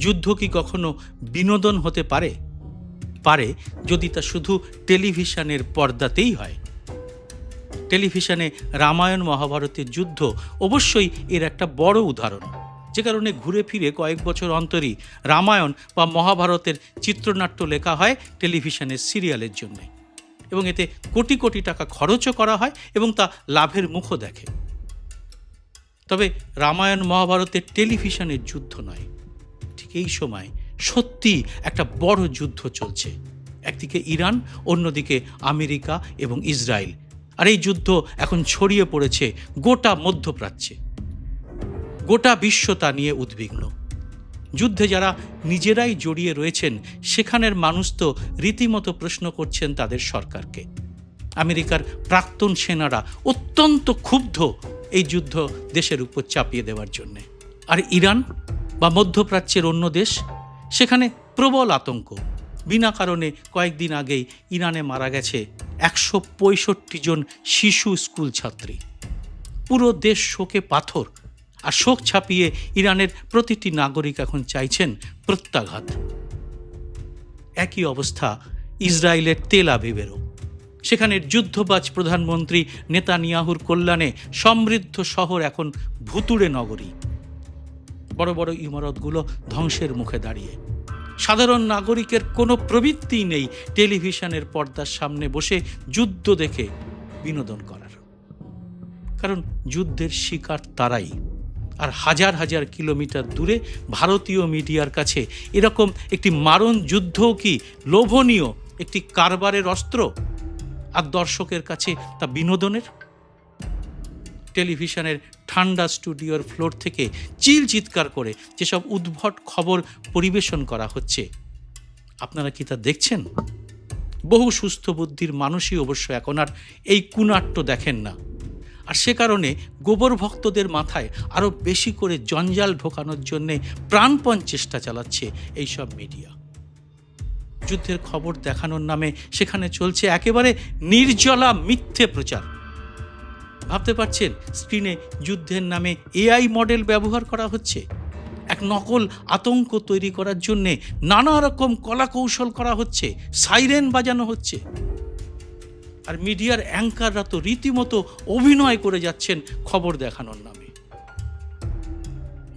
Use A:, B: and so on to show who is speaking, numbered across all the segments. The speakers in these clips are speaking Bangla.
A: যুদ্ধ কি কখনো বিনোদন হতে পারে? পারে, যদি তা শুধু টেলিভিশনের পর্দাতেই হয়। টেলিভিশনে রামায়ণ মহাভারতের যুদ্ধ অবশ্যই এর একটা বড় উদাহরণ, যে কারণে ঘুরে ফিরে কয়েক বছর অন্তরই রামায়ণ বা মহাভারতের চিত্রনাট্য লেখা হয় টেলিভিশনের সিরিয়ালের জন্য, এবং এতে কোটি কোটি টাকা খরচও করা হয় এবং তা লাভের মুখও দেখে। তবে রামায়ণ মহাভারতের টেলিভিশনের যুদ্ধ নয়। ঠিক এই সময় সত্যি একটা বড় যুদ্ধ চলছে। একদিকে ইরান, অন্যদিকে আমেরিকা এবং ইসরায়েল। আর এই যুদ্ধ এখন ছড়িয়ে পড়েছে গোটা মধ্যপ্রাচ্যে। গোটা বিশ্ব তা নিয়ে উদ্বিগ্ন। যুদ্ধে যারা নিজেরাই জড়িয়ে রয়েছেন সেখানের মানুষ তো রীতিমতো প্রশ্ন করছেন তাদের সরকারকে। আমেরিকার প্রাক্তন সেনারা অত্যন্ত ক্ষুব্ধ এই যুদ্ধ দেশের উপর চাপিয়ে দেওয়ার জন্যে। আর ইরান বা মধ্যপ্রাচ্যের অন্য দেশ, সেখানে প্রবল আতঙ্ক। বিনা কারণে কয়েকদিন আগেই ইরানে মারা গেছে 165 জন শিশু স্কুল ছাত্রী। পুরো দেশ শোকে পাথর, আর শোক ছাপিয়ে ইরানের প্রতিটি নাগরিক এখন চাইছেন প্রত্যাঘাত। একই অবস্থা ইসরায়েলের তেল আবিবেরও। সেখানের যুদ্ধবাজ প্রধানমন্ত্রী নেতানিয়াহুর কল্যাণে সমৃদ্ধ শহর এখন ভুতুড়ে নগরী। বড় বড় ইমারতগুলো ধ্বংসের মুখে দাঁড়িয়ে। সাধারণ নাগরিকের কোনো প্রবৃত্তি নেই টেলিভিশনের পর্দার সামনে বসে যুদ্ধ দেখে বিনোদন করার, কারণ যুদ্ধের শিকার তারাই। আর হাজার হাজার কিলোমিটার দূরে ভারতীয় মিডিয়ার কাছে এরকম একটি মারণ যুদ্ধও কি লোভনীয় একটি কারবারের অস্ত্র, আর দর্শকের কাছে তা বিনোদনের? টেলিভিশনের ঠান্ডা স্টুডিওর ফ্লোর থেকে চিৎকার করে যেসব উদ্ভট খবর পরিবেশন করা হচ্ছে, আপনারা কি তা দেখছেন? বহু সুস্থ বুদ্ধির মানুষই অবশ্য এখন আর এই কুনাট্য দেখেন না। আর সে কারণে গোবর ভক্তদের মাথায় আরও বেশি করে জঞ্জাল ঢোকানোর জন্যে প্রাণপণ চেষ্টা চালাচ্ছে এইসব মিডিয়া। যুদ্ধের খবর দেখানোর নামে সেখানে চলছে একেবারে নির্জলা মিথ্যে প্রচার। ভাবতে পারছেন, স্ক্রিনে যুদ্ধের নামে এআই মডেল ব্যবহার করা হচ্ছে। এক নকল আতঙ্ক তৈরি করার জন্যে নানা রকম কলা কৌশল করা হচ্ছে, সাইরেন বাজানো হচ্ছে। আর মিডিয়ার অ্যাঙ্কাররা তো রীতিমতো অভিনয় করে যাচ্ছেন খবর দেখানোর নামে।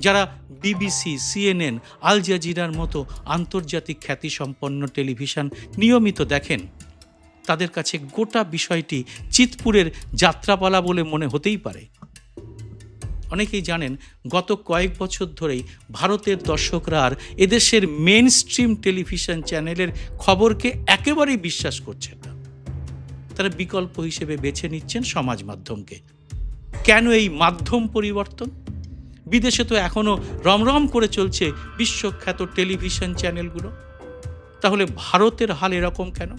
A: যারা বিবিসি, সিএনএন, আল জাজিরার মতো আন্তর্জাতিক খ্যাতিসম্পন্ন টেলিভিশন নিয়মিত দেখেন, তাদের কাছে গোটা বিষয়টি চিতপুরের যাত্রাপালা বলে মনে হতেই পারে। অনেকেই জানেন, গত কয়েক বছর ধরেই ভারতের দর্শকরা আর এদেশের মেন স্ট্রিম টেলিভিশন চ্যানেলের খবরকে একেবারেই বিশ্বাস করছেন না। তারা বিকল্প হিসেবে বেছে নিচ্ছেন সমাজ মাধ্যমকে। কেন এই মাধ্যম পরিবর্তন? বিদেশে তো এখনও রমরম করে চলছে বিশ্বখ্যাত টেলিভিশন চ্যানেলগুলো। তাহলে ভারতের হাল এরকম কেন?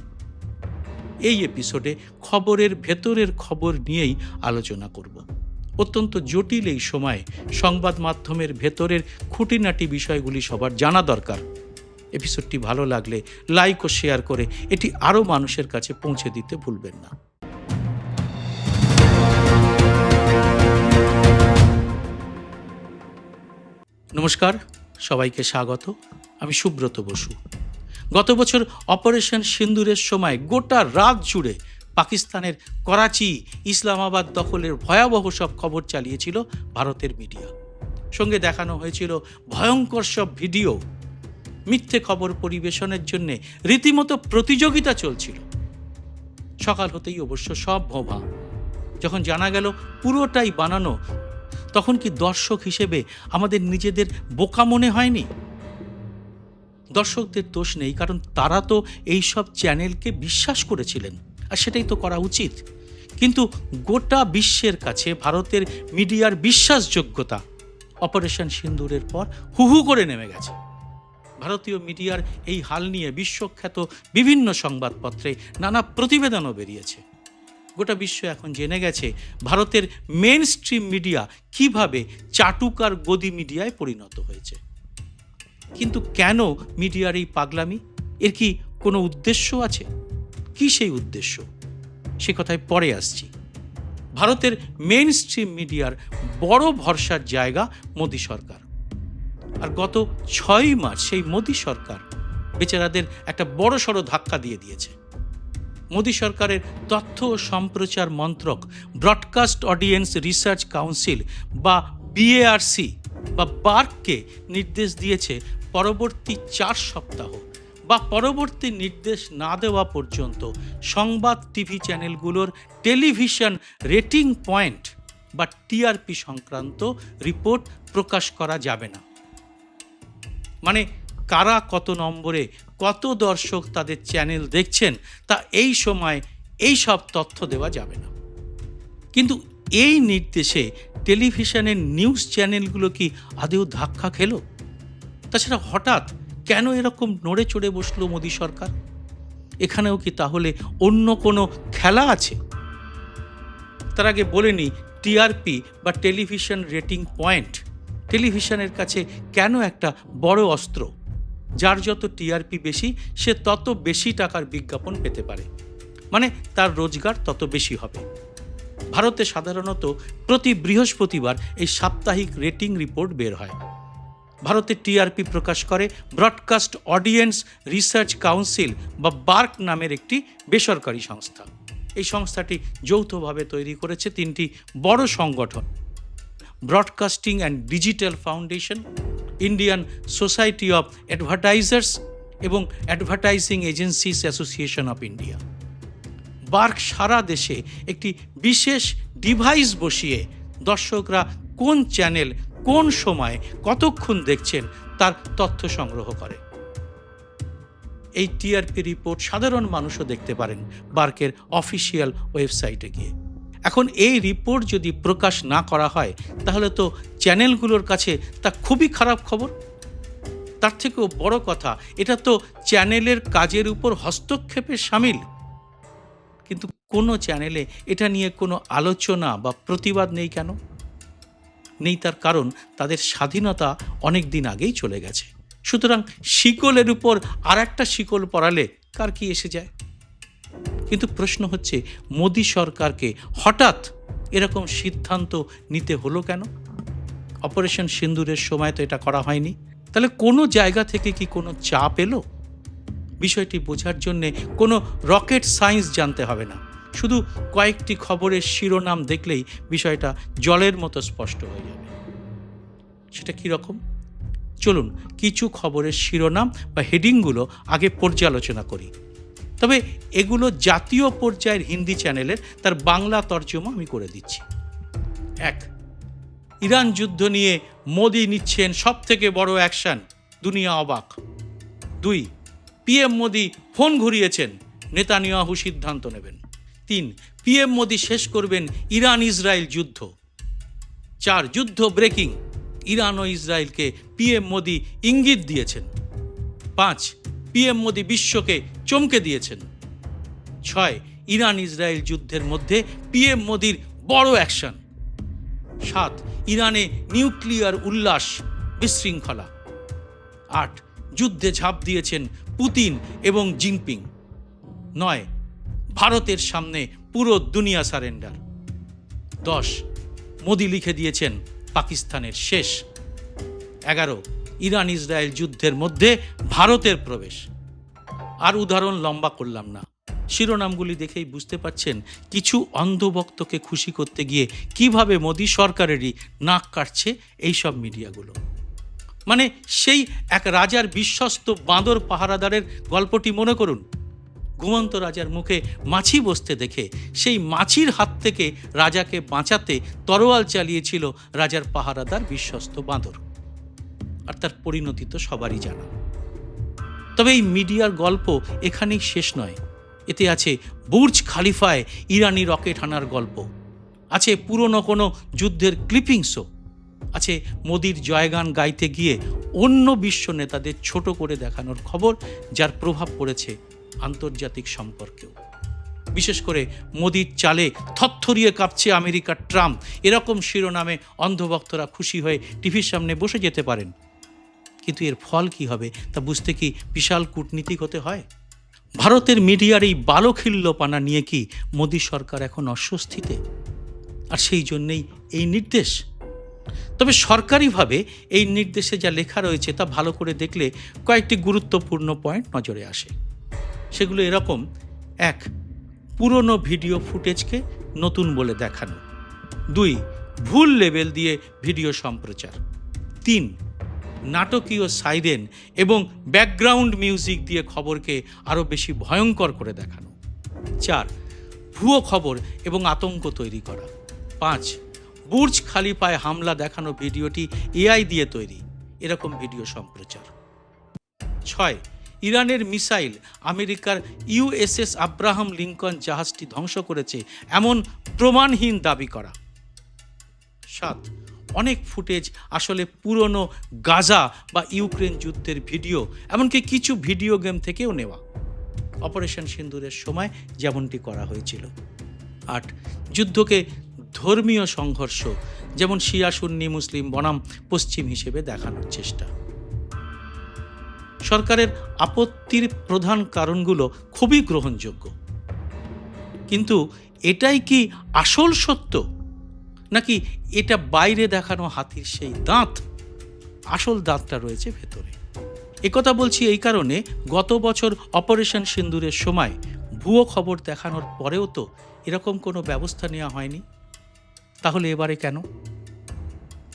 A: এই এপিসোডে খবরের ভেতরের খবর নিয়েই আলোচনা করব। অত্যন্ত জটিল এই সময়ে সংবাদ মাধ্যমের ভেতরের খুঁটিনাটি বিষয়গুলি সবার জানা দরকার। এপিসোডটি ভালো লাগলে লাইক ও শেয়ার করে এটি আরও মানুষের কাছে পৌঁছে দিতে ভুলবেন না। নমস্কার, সবাইকে স্বাগত। আমি সুব্রত বসু। গত বছর অপারেশন সিন্দুরের সময় গোটা রাত জুড়ে পাকিস্তানের করাচি, ইসলামাবাদ দখলের ভয়াবহ সব খবর চালিয়েছিল ভারতের মিডিয়া। সঙ্গে দেখানো হয়েছিল ভয়ঙ্কর সব ভিডিও। মিথ্যে খবর পরিবেশনের জন্যে রীতিমতো প্রতিযোগিতা চলছিল। সকাল হতেই অবশ্য সব ভোঁভা। যখন জানা গেল পুরোটাই বানানো, তখন কি দর্শক হিসেবে আমাদের নিজেদের বোকা মনে হয়নি? দর্শকদের দোষ নেই, কারণ তারা তো এই সব চ্যানেলকে বিশ্বাস করেছিলেন, আর সেটাই তো করা উচিত। কিন্তু গোটা বিশ্বের কাছে ভারতের মিডিয়ার বিশ্বাসযোগ্যতা অপারেশন সিন্দুরের পর হুহু করে নেমে গেছে। ভারতীয় মিডিয়ার এই হাল নিয়ে বিশ্বখ্যাত বিভিন্ন সংবাদপত্রে নানা প্রতিবেদনও বেরিয়েছে। গোটা বিশ্ব এখন জেনে গেছে ভারতের মেন স্ট্রিম মিডিয়া কিভাবে চাটুকার গদি মিডিয়ায় পরিণত হয়েছে। কিন্তু কেন মিডিয়ার এই পাগলামি? এর কি কোনো উদ্দেশ্য আছে? কি সেই উদ্দেশ্য? সে কথায় পরে আসছি। ভারতের মেন স্ট্রিম মিডিয়ার বড় ভরসার জায়গা মোদি সরকার। আর গত 6 মার্চ সেই মোদী সরকার বেচারাদের একটা বড়সড় ধাক্কা দিয়ে দিয়েছে। মোদী সরকারের তথ্য ও সম্প্রচার মন্ত্রক ব্রডকাস্ট অডিয়েন্স রিসার্চ কাউন্সিল বা বিএআরসি বা বার্ককে নির্দেশ দিয়েছে পরবর্তী 4 সপ্তাহ বা পরবর্তী নির্দেশ না দেওয়া পর্যন্ত সংবাদ টিভি চ্যানেলগুলোর টেলিভিশন রেটিং পয়েন্ট বা টিআরপি সংক্রান্ত রিপোর্ট প্রকাশ করা যাবে না। মানে কারা কত নম্বরে কত দর্শক তাদের চ্যানেল দেখছেন তা এই সময় এই সব তথ্য দেওয়া যাবে না। কিন্তু এই নির্দেশে টেলিভিশনের নিউজ চ্যানেলগুলো কি আদৌ ধাক্কা খেলো? তাছাড়া হঠাৎ কেন এরকম নড়ে চড়ে বসলো মোদী সরকার? এখানেও কি তাহলে অন্য কোনো খেলা আছে? তার আগে বলে নিই, টিআরপি বা টেলিভিশন রেটিং পয়েন্ট টেলিভিশনের কাছে কেন একটা বড় অস্ত্র। যার যত টিআরপি বেশি সে তত বেশি টাকার বিজ্ঞাপন পেতে পারে, মানে তার রোজগার তত বেশি হবে। ভারতে সাধারণত প্রতি বৃহস্পতিবার এই সাপ্তাহিক রেটিং রিপোর্ট বের হয়। ভারতে টিআরপি প্রকাশ করে ব্রডকাস্ট অডিয়েন্স রিসার্চ কাউন্সিল বা বার্ক নামের একটি বেসরকারি সংস্থা। এই সংস্থাটি যৌথভাবে তৈরি করেছে 3টি বড় সংগঠন: broadcasting and digital foundation, Indian society of advertisers এবং advertising agencies association of India. BARC সারা দেশে একটি বিশেষ ডিভাইস বসিয়ে দর্শকরা কোন চ্যানেল কোন সময় কতক্ষণ দেখছেন তার তথ্য সংগ্রহ করে। এই টিআরপি রিপোর্ট সাধারণ মানুষও দেখতে পারেন বার্কের অফিসিয়াল ওয়েবসাইটে গিয়ে। এখন এই রিপোর্ট যদি প্রকাশ না করা হয় তাহলে তো চ্যানেলগুলোর কাছে তা খুবই খারাপ খবর। তার থেকেও বড় কথা, এটা তো চ্যানেলের কাজের উপর হস্তক্ষেপের শামিল। কিন্তু কোনো চ্যানেলে এটা নিয়ে কোনো আলোচনা বা প্রতিবাদ নেই কেন? নেই তার কারণ তাদের স্বাধীনতা অনেক দিন আগেই চলে গেছে। সুতরাং শিকলের উপর আর একটা শিকল পরালে কার কি এসে যায়? কিন্তু প্রশ্ন হচ্ছে, মোদী সরকারকে হঠাৎ এরকম সিদ্ধান্ত নিতে হলো কেন? অপারেশন সিন্দুরের সময় তো এটা করা হয়নি। তাহলে কোনো জায়গা থেকে কি কোনো চাপ এলো? বিষয়টি বোঝার জন্যে কোনো রকেট সায়েন্স জানতে হবে না, শুধু কয়েকটি খবরের শিরোনাম দেখলেই বিষয়টা জলের মতো স্পষ্ট হয়ে যাবে। সেটা কীরকম? চলুন কিছু খবরের শিরোনাম বা হেডিংগুলো আগে পর্যালোচনা করি। তবে এগুলো জাতীয় পর্যায়ের হিন্দি চ্যানেলের, তার বাংলা তর্জমা আমি করে দিচ্ছি। 1. ইরান যুদ্ধ নিয়ে মোদি নিচ্ছেন সবথেকে বড় অ্যাকশন, দুনিয়া অবাক। 2. পিএম মোদি ফোন ঘুরিয়েছেন, নেতানিয়াহু সিদ্ধান্ত নেবেন। 3. পিএম মোদি শেষ করবেন ইরান ইসরায়েল যুদ্ধ। 4. যুদ্ধ ব্রেকিং, ইরান ও ইসরায়েলকে পিএম মোদি ইঙ্গিত দিয়েছেন। 5. পিএম মোদি বিশ্বকে চমকে দিয়েছেন। 6. ইরান ইসরায়েল যুদ্ধের মধ্যে পিএম মোদির বড় অ্যাকশন। 7. ইরানে নিউক্লিয়ার উল্লাস, বিশৃঙ্খলা। 8. যুদ্ধে ঝাঁপ দিয়েছেন পুতিন এবং জিনপিং। 9. ভারতের সামনে পুরো দুনিয়া সারেন্ডার। 10. মোদি লিখে দিয়েছেন পাকিস্তানের শেষ। 11. ইরান ইসরায়েল যুদ্ধের মধ্যে ভারতের প্রবেশ। আর উদাহরণ লম্বা করলাম না, শিরোনামগুলি দেখেই বুঝতে পারছেন কিছু অন্ধভক্তকে খুশি করতে গিয়ে কিভাবে মোদি সরকারেরই নাক কাটছে এইসব মিডিয়াগুলো। মানে সেই এক রাজার বিশ্বস্ত বাঁদর পাহারাদারের গল্পটি মনে করুন। ঘুমন্ত রাজার মুখে মাছি বসতে দেখে সেই মাছির হাত থেকে রাজাকে বাঁচাতে তরোয়াল চালিয়েছিল রাজার পাহারাদার বিশ্বস্ত বাঁদর। আর তার পরিণতি তো সবারই জানা। তবে এই মিডিয়ার গল্প এখানেই শেষ নয়। এতে আছে বুর্জ খালিফায় ইরানি রকেট হানার গল্প, আছে পুরনো কোনো যুদ্ধের ক্লিপিংসও, আছে মোদির জয়গান গাইতে গিয়ে অন্য বিশ্ব নেতাদের ছোট করে দেখানোর খবর, যার প্রভাব পড়েছে আন্তর্জাতিক সম্পর্কেও। বিশেষ করে মোদির চালে থরথরিয়ে কাঁপছে আমেরিকার ট্রাম্প, এরকম শিরোনামে অন্ধভক্তরা খুশি হয়ে টিভির সামনে বসে যেতে পারেন। কিন্তু এর ফল কি হবে তা বুঝতে কি বিশাল কূটনীতিক হতে হয়? ভারতের মিডিয়ার এই বালখিল্যপানা নিয়ে কি মোদি সরকার এখন অস্বস্তিতে? আর সেই জন্যেই এই নির্দেশ। তবে সরকারিভাবে এই নির্দেশে যা লেখা রয়েছে তা ভালো করে দেখলে কয়েকটি গুরুত্বপূর্ণ পয়েন্ট নজরে আসে। সেগুলো এরকম: 1, পুরনো ভিডিও ফুটেজকে নতুন বলে দেখানো। 2, ভুল লেবেল দিয়ে ভিডিও সম্প্রচার। 3, নাটকীয় সাইরেন এবং ব্যাকগ্রাউন্ড মিউজিক দিয়ে খবরকে আরও বেশি ভয়ঙ্কর করে দেখানো। 4, ভুয়ো খবর এবং আতঙ্ক তৈরি করা। 5, বুর্জ খালিফায় হামলা দেখানো ভিডিওটি এআই দিয়ে তৈরি, এরকম ভিডিও সম্প্রচার। 6, ইরানের মিসাইল আমেরিকার ইউএসএস আব্রাহাম লিঙ্কন জাহাজটি ধ্বংস করেছে এমন প্রমাণহীন দাবি করা। 7, অনেক ফুটেজ আসলে পুরনো গাজা বা ইউক্রেন যুদ্ধের ভিডিও, এমনকি কিছু ভিডিও গেম থেকেও নেওয়া, অপারেশন সিন্দুরের সময় যেমনটি করা হয়েছিল। 8, যুদ্ধকে ধর্মীয় সংঘর্ষ, যেমন শিয়া সুন্নি মুসলিম বনাম পশ্চিম হিসেবে দেখানোর চেষ্টা। সরকারের আপত্তির প্রধান কারণগুলো খুবই গ্রহণযোগ্য, কিন্তু এটাই কি আসল সত্য, নাকি এটা বাইরে দেখানো হাতির সেই দাঁত? আসল দাঁতটা রয়েছে ভেতরে। একথা বলছি এই কারণে, গত বছর অপারেশন সিন্দুরের সময় ভুয়ো খবর দেখানোর পরেও তো এরকম কোনো ব্যবস্থা নেওয়া হয়নি। তাহলে এবারে কেন?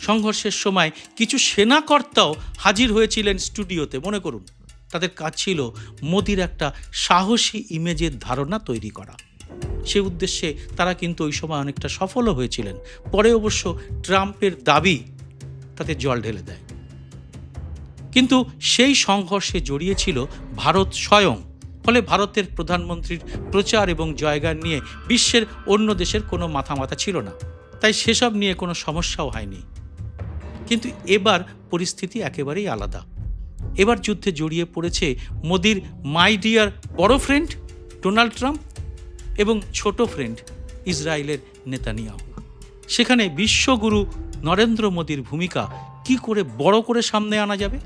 A: সংঘর্ষের সময় কিছু সেনাকর্তাও হাজির হয়েছিলেন স্টুডিওতে। মনে করুন, তাদের কাজ ছিল মোদির একটা সাহসী ইমেজের ধারণা তৈরি করা। সে উদ্দেশ্যে তারা কিন্তু ওই সময় অনেকটা সফলও হয়েছিলেন। পরে অবশ্য ট্রাম্পের দাবি তাতে জল ঢেলে দেয়। কিন্তু সেই সংঘর্ষে জড়িয়েছিল ভারত স্বয়ং। ফলে ভারতের প্রধানমন্ত্রীর প্রচার এবং জয়গান নিয়ে বিশ্বের অন্য দেশের কোনো মাথা ছিল না, তাই সেসব নিয়ে কোনো সমস্যাও হয়নি। কিন্তু এবার পরিস্থিতি একেবারেই আলাদা। এবার যুদ্ধে জড়িয়ে পড়েছে মোদির মাই ডিয়ার বড় ফ্রেন্ড ডোনাল্ড ট্রাম্প এবং ছোট ফ্রেন্ড ইসরায়েলের নেতানিয়াহু। সেখানে বিশ্বগুরু নরেন্দ্র মোদির ভূমিকা কি করে বড় করে সামনে আনা যাবে?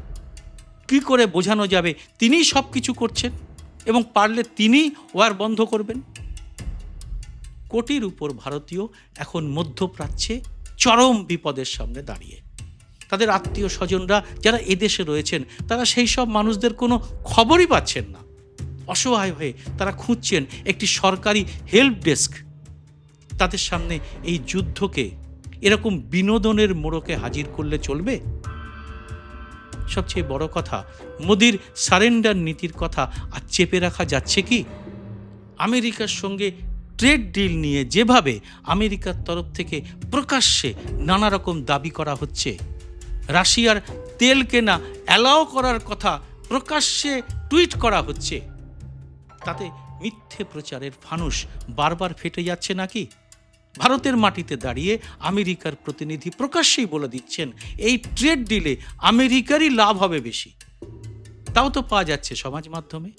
A: কি করে বোঝানো যাবে তিনিই সব কিছু করছেন এবং পারলে তিনিই ওয়ার বন্ধ করবেন? কোটির উপর ভারতীয় এখন মধ্যপ্রাচ্যে চরম বিপদের সামনে দাঁড়িয়ে। তাদের আত্মীয় স্বজনরা যারা এদেশে রয়েছেন, তারা সেই সব মানুষদের কোনো খবরই পাচ্ছেন না। অসহায় হয়ে তারা খুঁজছেন একটি সরকারি হেল্প ডেস্ক। তাদের সামনে এই যুদ্ধকে এরকম বিনোদনের মোড়কে হাজির করলে চলবে? সবচেয়ে বড় কথা, মোদির সারেন্ডার নীতির কথা আর চেপে রাখা যাচ্ছে কি? আমেরিকার সঙ্গে ট্রেড ডিল নিয়ে যেভাবে আমেরিকার তরফ থেকে প্রকাশ্যে নানা রকম দাবি করা হচ্ছে, রাশিয়ার তেল কেনা অ্যালাও করার কথা প্রকাশ্যে টুইট করা হচ্ছে, তাতে মিথ্যে প্রচারের ফানুস বারবার ফেটে যাচ্ছে নাকি? ভারতের মাটিতে দাঁড়িয়ে আমেরিকার প্রতিনিধি প্রকাশ্যেই বলে দিচ্ছেন এই ট্রেড ডিলে আমেরিকারই লাভ হবে বেশি। তাও তো পাওয়া যাচ্ছে সমাজ মাধ্যমে,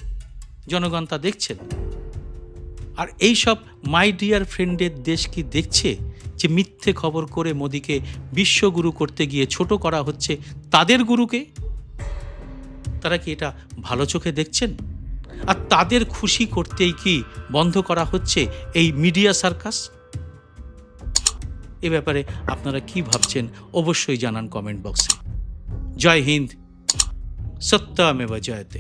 A: জনগণ তা দেখছেন। আর এই সব মাই ডিয়ার ফ্রেন্ডের দেশ কি দেখছে যে মিথ্যে খবর করে মোদিকে বিশ্বগুরু করতে গিয়ে ছোট করা হচ্ছে তাদের গুরুকে? তারা কি এটা ভালো চোখে দেখছেন? আর তাদের খুশি করতেই কি বন্ধ করা হচ্ছে এই মিডিয়া সার্কাস? এ ব্যাপারে আপনারা কি ভাবছেন অবশ্যই জানান কমেন্ট বক্সে। জয় হিন্দ, সত্যমেব জয়তে।